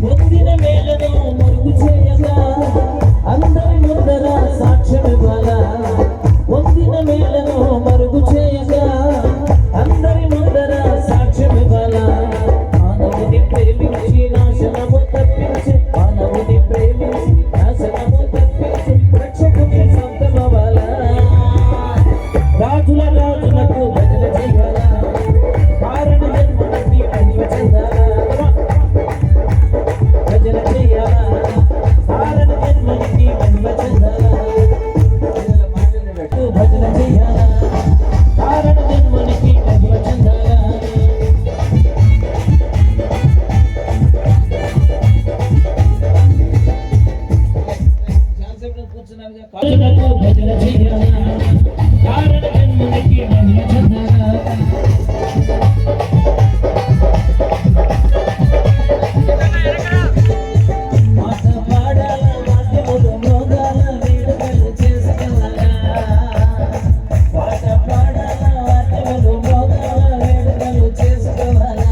పొందిన మేలను మరుగు చేయగా అందరి ముందర సాక్ష్యమివ్వాలా పొందిన మేలను మరుగు చేయగా అందరి ముందర సాక్ష్యమివ్వాలా మానవుని ప్రేమించి నాశనము తప్పించి మానవుని ప్రేమించి నాశనము తప్పించి రక్షకుని సొంతమవ్వాలా రాజుల రాజులకు భజన చేయాలా కారణ జన్మకి మహిమ చెందాలా భజన చేయాలా కారణ జన్మకి మహిమ చెందాలా భజన చేయాలా కారణ జన్మకి మహిమ చెందాలా భజన చేయాలా కారణ జన్మకి మహిమ చెందాలా మాట పాడాల వాద్యములు మోగాల వేడుకలు చేసుకోవాలా పాట పాడాల వాద్యములు మోగాల వేడుకలు చేసుకోవాలా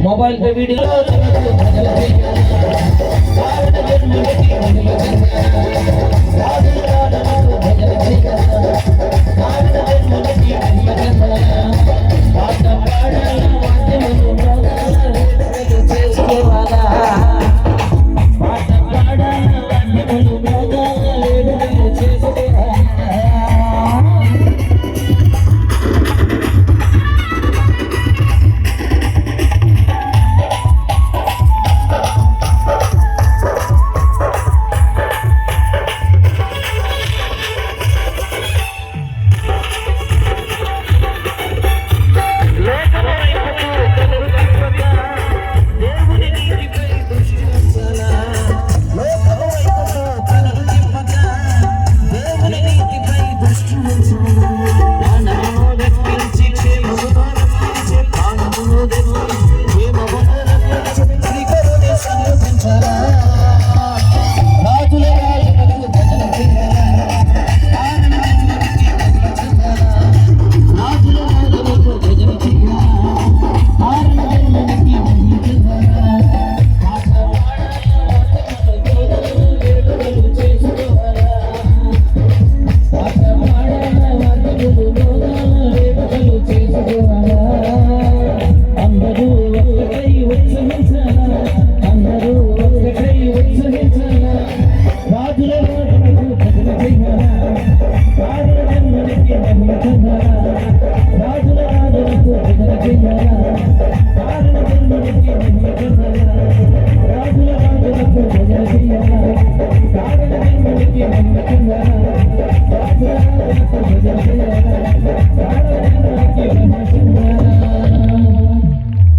मोबाइल पे वीडियो రాజుల